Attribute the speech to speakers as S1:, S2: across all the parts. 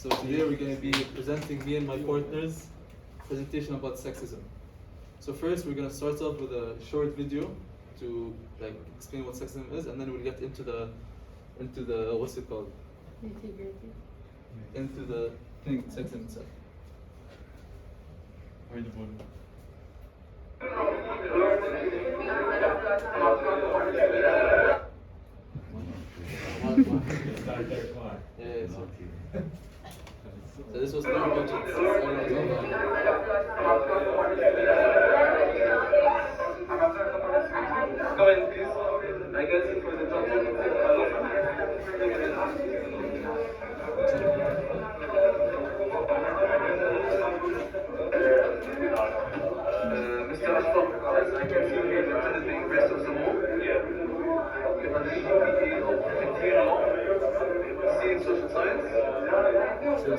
S1: So today we're going to be presenting me and my partner's presentation about sexism. So first we're going to start off with a short video to like explain what sexism is, and then we'll get into the what's it called? Into the thing, sexism itself.
S2: Where's the button?
S1: Yeah, so this was no budget.
S3: Come in, please. I guess for the top Mr. Ashraf, as I can see here, you attended the University of Samoa. Yeah. You are the material law. C in social science.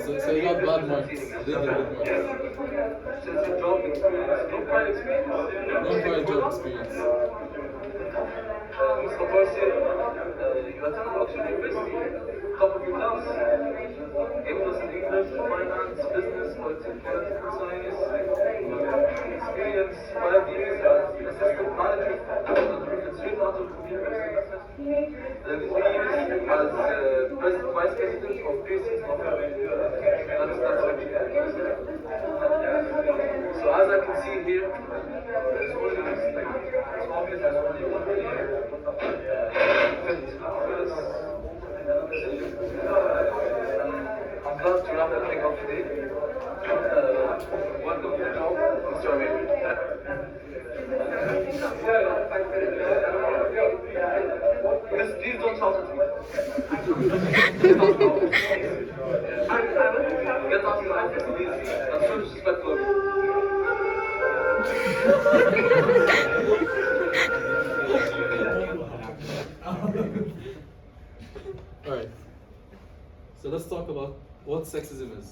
S1: So you got bad marks. You did get good marks.
S3: Since your job experience, no prior experience.
S1: No prior job experience.
S3: Mr. Parsi, you attended Oxford University. Top of your class. A+ in English, finance, business, political science. Experience 5 years as assistant manager straight out of the university. Then 3 years as vice president of Pearson's Law Firm. That's what you have. So as I can see here, there's only it's obvious there's only one here. I'm glad to wrap everything up today. Welcome to the job, Mr. Amir. Please don't shout at me. Get out of the office. Get out of the office, please. That's so disrespectful.
S1: Alright. So let's talk about what sexism is.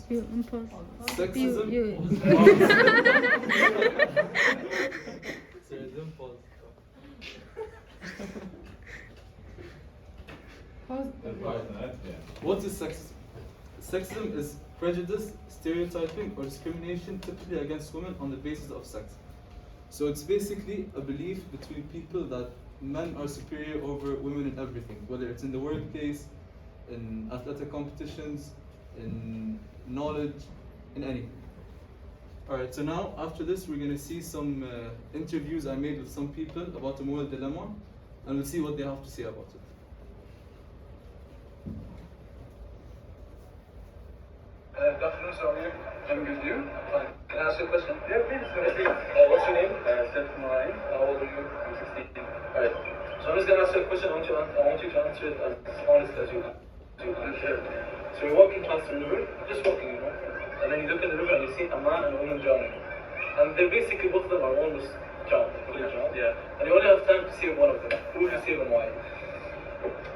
S1: Sexism. Sorry, don't pause. What is sexism? Sexism is prejudice, stereotyping, or discrimination typically against women on the basis of sex. So it's basically a belief between people that men are superior over women in everything, whether it's in the workplace, in athletic competitions, in knowledge, in anything. Alright, so now after this we're going to see some interviews I made with some people about the moral dilemma, and we'll see what they have to say about it.
S3: Good afternoon, sir. I'm good. You? Fine. Can I ask you a question? Yeah, please. What's your name? Steph Moraine. How old are you? I'm 16. Alright. So I'm just going to ask you a question. I want you to answer it as honest as you can. So you're walking past the river, just walking, you know, and then you look in the river and you see a man and a woman drowning. And they're basically, both of them are almost drowned, fully drowned. Yeah. And you only have time to save one of them. Who would you save and why?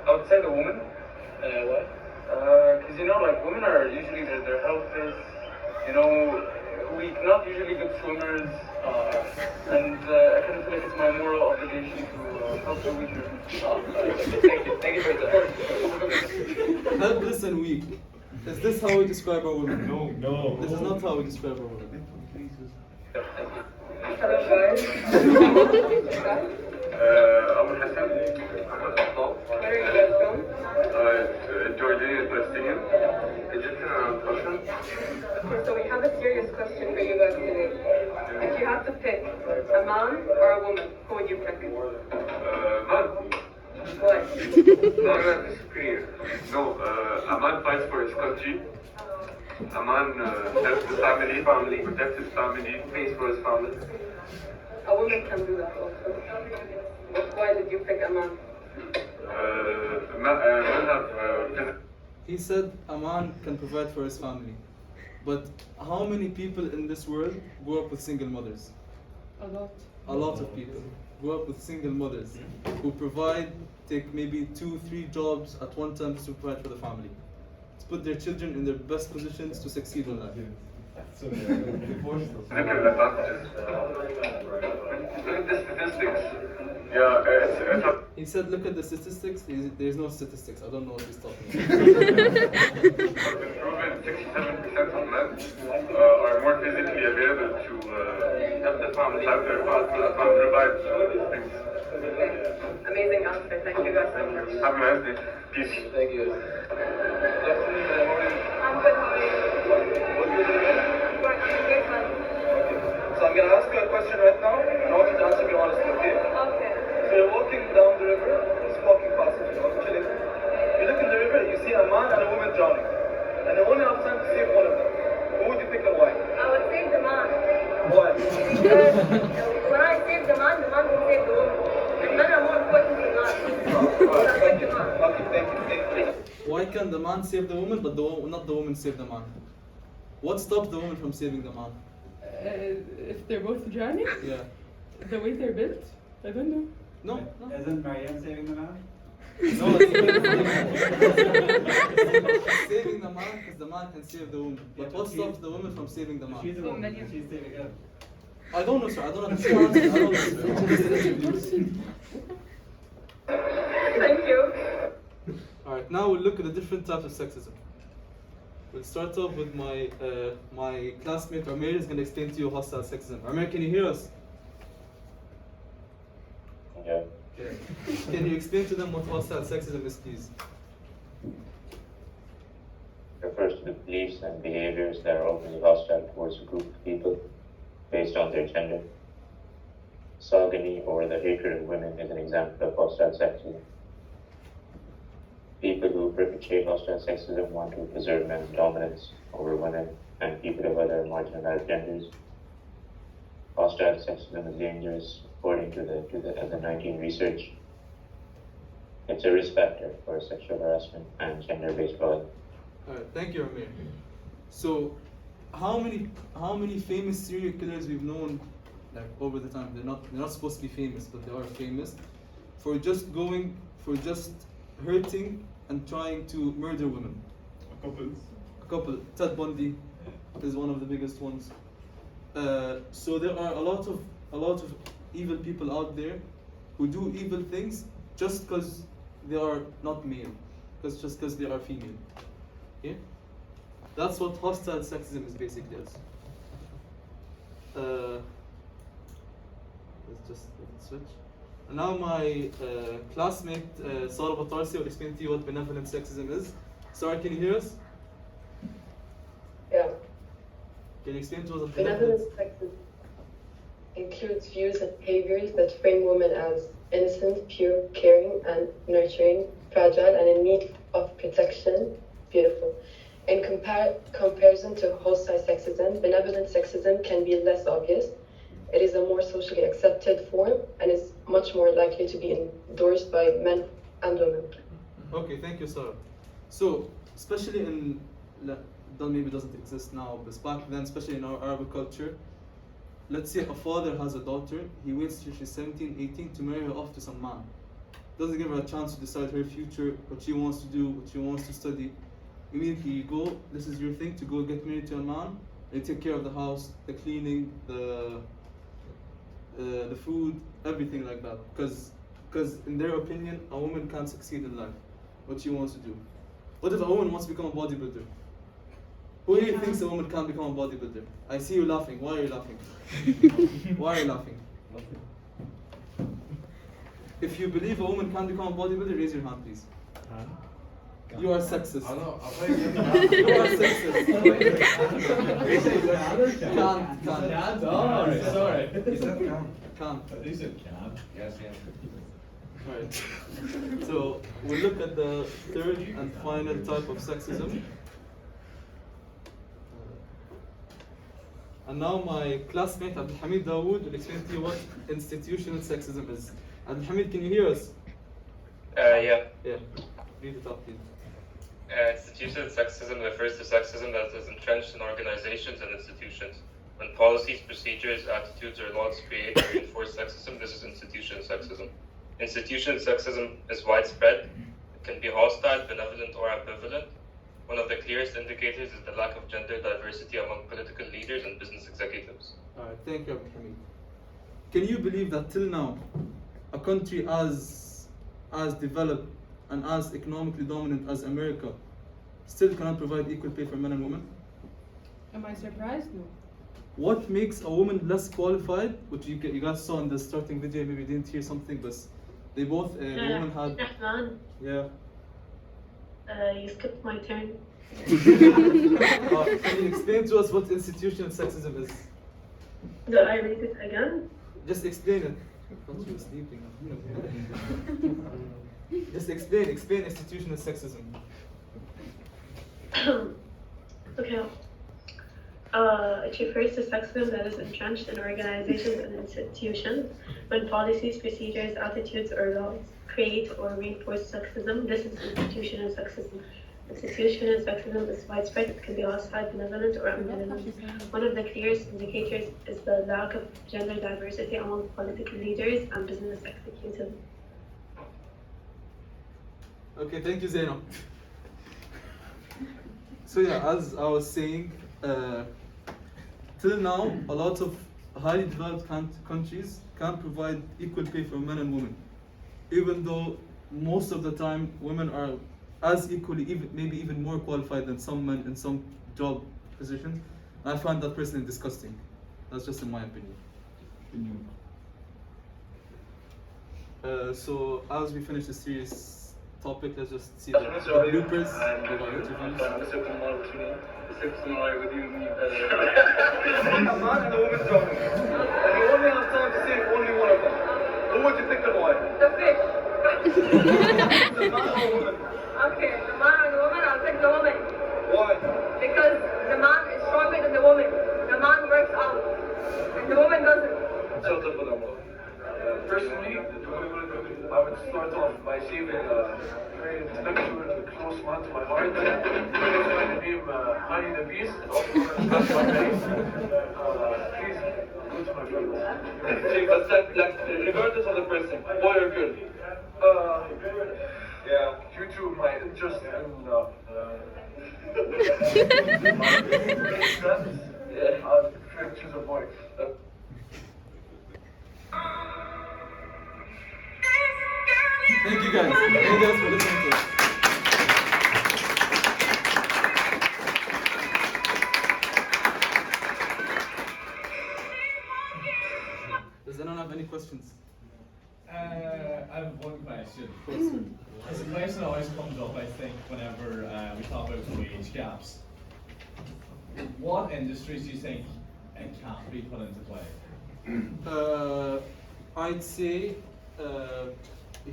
S3: I would say the woman. Why? Because you know, like women are usually their health is, you know, weak, not usually good swimmers, and I kind of feel like it's my moral obligation to help the weaker. Thank you for that.
S1: Helpless and weak. Is this how we describe our women?
S2: No.
S1: This is not how we describe our women.
S4: Hello guys.
S3: Abu Hassan,
S4: Where are you guys from?
S3: Jordanian Palestinian, Egyptian and Russian.
S4: Okay, so we have a serious question for you guys today. If you had to pick a man or a woman, who would you pick?
S3: Man.
S4: Why?
S3: Man is superior. No, a man fights for his country. A man helps the family, protects his family, pays for his family.
S4: A woman can do that also. But why did you pick a man?
S3: Men have
S1: He said a man can provide for his family. But how many people in this world grew up with single mothers?
S4: A lot.
S1: A lot of people grew up with single mothers who provide, take maybe 2-3 jobs at one time to provide for the family, to put their children in their best positions to succeed in life.
S2: So,
S3: Look at the advantages. Look at the statistics. Yeah, it's a
S1: He said, look at the statistics. There's no statistics. I don't know what he's talking about.
S3: proven men are more physically available to have their family provide things.
S4: Amazing answer. Thank you guys so much.
S3: Have a nice day. Peace.
S2: Thank you.
S4: I'm good. How are you?
S3: What's your name?
S4: Good. Good fun.
S3: So I'm gonna ask you a question right now, and I want you to answer me honestly, okay?
S4: Okay.
S3: So you're walking down the river, just walking past it, chilling. You look in the river, you see a man and a woman drowning, and you only have time to save one of them. Who would you pick and why?
S4: I would save the man.
S3: Why?
S4: Because when I save the man will save the woman. The men are more important than man. So I'll pick the man.
S3: Okay, thank you.
S1: Why can the man save the woman, but not the woman save the man? What stops the woman from saving the man?
S5: If they're both drowning,
S1: Yeah.
S5: the way they're built, I don't know.
S1: No.
S6: Isn't Marianne saving the man?
S1: No, it's saving the man because the man can save the woman. But what stops the woman from saving the man?
S6: She's a woman. She's saving him.
S1: I don't know, sir. I don't understand. I don't know, sir.
S4: Thank you.
S1: Alright, now we'll look at the different types of sexism. We'll start off with my classmate Amir is going to explain to you hostile sexism. Amir, can you hear us?
S7: Yeah.
S1: Can you explain to them what hostile sexism is, please?
S7: Refers to the beliefs and behaviors that are openly hostile towards a group of people based on their gender. Misogyny or the hatred of women is an example of hostile sexism. People who perpetrate hostile sexism want to preserve men's dominance over women and people of other marginalized genders. Hostile sexism is dangerous according to the 19 research. It's a risk factor for sexual harassment and gender-based violence.
S1: Alright, thank you, Amir. So, how many famous serial killers we've known, like over the time? They're not supposed to be famous, but they are famous for just hurting and trying to murder women. A couple. Ted Bundy is one of the biggest ones. So there are a lot of evil people out there who do evil things just because they are not male, just because they are female. Okay? That's what hostile sexism is basically. Let's just switch. And now my classmate Sarah Batarsi will explain to you what benevolent sexism is. Sarah, can you hear us?
S8: Yeah.
S1: Can you explain to us what
S8: Benevolent sexism includes views and behaviors that frame women as innocent, pure, caring, and nurturing, fragile, and in need of protection. Beautiful. In comparison to hostile sexism, benevolent sexism can be less obvious. It is a more socially accepted form and is much more likely to be endorsed by men and women.
S1: Okay, thank you, Sarah. So, especially that maybe doesn't exist now, but back then, especially in our Arabic culture, let's say a father has a daughter, he waits till she's 17, 18 to marry her off to some man. Doesn't give her a chance to decide her future, what she wants to do, what she wants to study. Immediately you go, this is your thing, to go get married to a man, and you take care of the house, the cleaning, the food, everything like that. Because in their opinion, a woman can't succeed in life, what she wants to do. What if a woman wants to become a bodybuilder? Who here thinks a woman can't become a bodybuilder? I see you laughing. Why are you laughing? Why are you laughing? If you believe a woman can't become a bodybuilder, raise your hand, please. You are sexist. You are sexist. Can't.
S6: Sorry.
S1: Can't.
S6: You said can. Yes.
S1: Right. So we'll look at the third and final type of sexism. And now my classmate Abdul Hamid Dawood will explain to you what institutional sexism is. Abdul Hamid, can you hear us?
S9: Yeah.
S1: Yeah. Read it up, please.
S9: Institutional sexism refers to sexism that is entrenched in organizations and institutions. When policies, procedures, attitudes, or laws create or reinforce sexism, this is institutional sexism. Institutional sexism is widespread. It can be hostile, benevolent, or ambivalent. One of the clearest indicators is the lack of gender diversity among political leaders and business executives.
S1: Alright, thank you, Abdul Hamid. Can you believe that till now, a country as developed and as economically dominant as America still cannot provide equal pay for men and women?
S5: Am I surprised? No.
S1: What makes a woman less qualified? Which you guys saw in the starting video, maybe you didn't hear something, but they both, the woman had,
S2: Rahman,
S1: yeah.
S2: you skipped my turn.
S1: Can you explain to us what institutional sexism is?
S2: Do I read it again?
S1: Just explain it. I thought you were sleeping. Just explain institutional sexism.
S2: Okay. It refers to sexism that is entrenched in organizations and institutions when policies, procedures, attitudes, or laws create or reinforce sexism. This is institutional sexism. Institutional sexism is widespread. It can be hostile, benevolent, or ambivalent. One of the clearest indicators is the lack of gender diversity among political leaders and business executives.
S1: Okay, thank you, Zainab. So yeah, as I was saying, till now, a lot of highly developed countries can't provide equal pay for men and women, even though most of the time women are as equally, maybe even more qualified than some men in some job positions. And I find that personally disgusting. That's just in my opinion. So as we finish the serious topic, let's just see the bloopers of our interviews.
S3: Mr. Kammar, what's your name? Mr. Kammar, with you, me, a man and a woman talking. And you only have time to say only one of them. Who would you pick and why?
S4: The fish.
S3: The man or a woman?
S4: Okay, the man and the woman, I'll pick the woman.
S3: Why?
S4: Because the man is stronger than the woman. The man works out, and the woman doesn't.
S3: Shut up with them all. Personally, I would start off by saving a very intellectual and close man to my heart. He goes by the name Honey the Beast, and also known as my name. Please go to my friend.
S10: Okay, but that, like, regardless of the person, boy or girl?
S3: Yeah, due to my interest in I'll prefer to choose a boy.
S1: Thank you guys. Thank you guys for listening to us. Does anyone have any questions?
S6: I have one question. As a question that always comes up, I think, whenever we talk about wage gaps. What industries do you think it can't be put into play?
S1: I'd say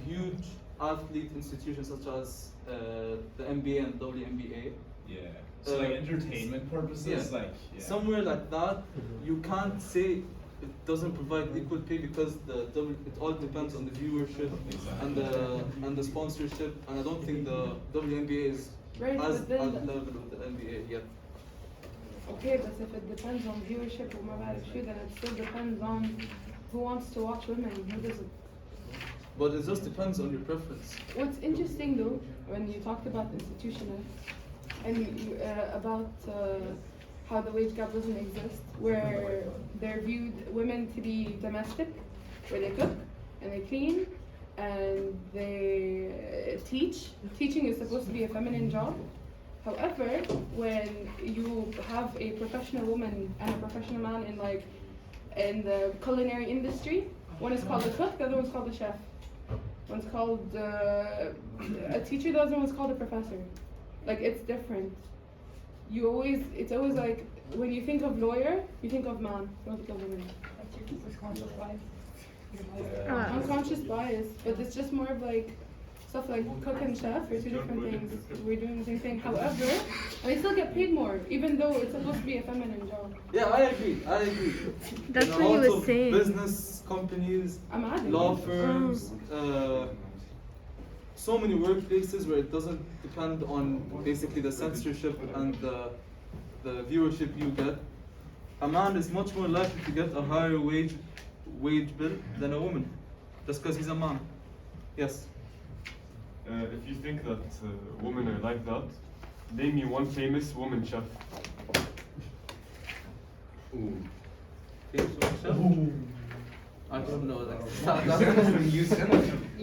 S1: huge athlete institutions such as the NBA and WNBA.
S6: Yeah. So like entertainment purposes,
S1: yeah.
S6: like
S1: Somewhere like that, you can't say it doesn't provide equal pay because it all depends on the viewership and the sponsorship, and I don't think the WNBA is as at level of the NBA yet.
S5: Okay, but if it depends on viewership or then it still depends on who wants to watch women and who doesn't.
S1: But it just depends on your preference.
S5: What's interesting though, when you talked about institutional and about how the wage gap doesn't exist, where they're viewed women to be domestic, where they cook and they clean and they teach. Teaching is supposed to be a feminine job. However, when you have a professional woman and a professional man in the culinary industry, one is called a cook, the other one's called a chef. One's called a teacher, the other one's called a professor. Like, it's different. It's always like, when you think of lawyer, you think of man, you don't think of woman. Unconscious bias, but it's just more of like, stuff like cook and chef are two different things. We're doing the same thing. However, they still get paid more, even though it's supposed to be a feminine job.
S1: Yeah, I agree.
S11: That's
S1: There
S11: what
S1: are
S11: he
S1: lots
S11: was
S1: of
S11: saying.
S1: business companies, law firms, so many workplaces where it doesn't depend on basically the censorship and the viewership you get. A man is much more likely to get a higher wage bill than a woman, just because he's a man. Yes.
S12: If you think that women are like that, name me one famous woman chef.
S1: Famous woman chef? I don't know. That's
S13: You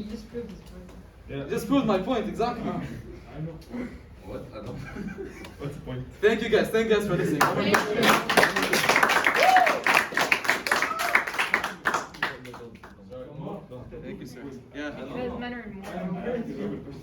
S11: just proved his point.
S12: Yeah.
S1: Just proved my point, exactly.
S13: I know. What? I don't.
S12: What's the point?
S1: Thank you guys. Thank you guys for listening. Thank you, sir. Yeah.
S11: Because men are more.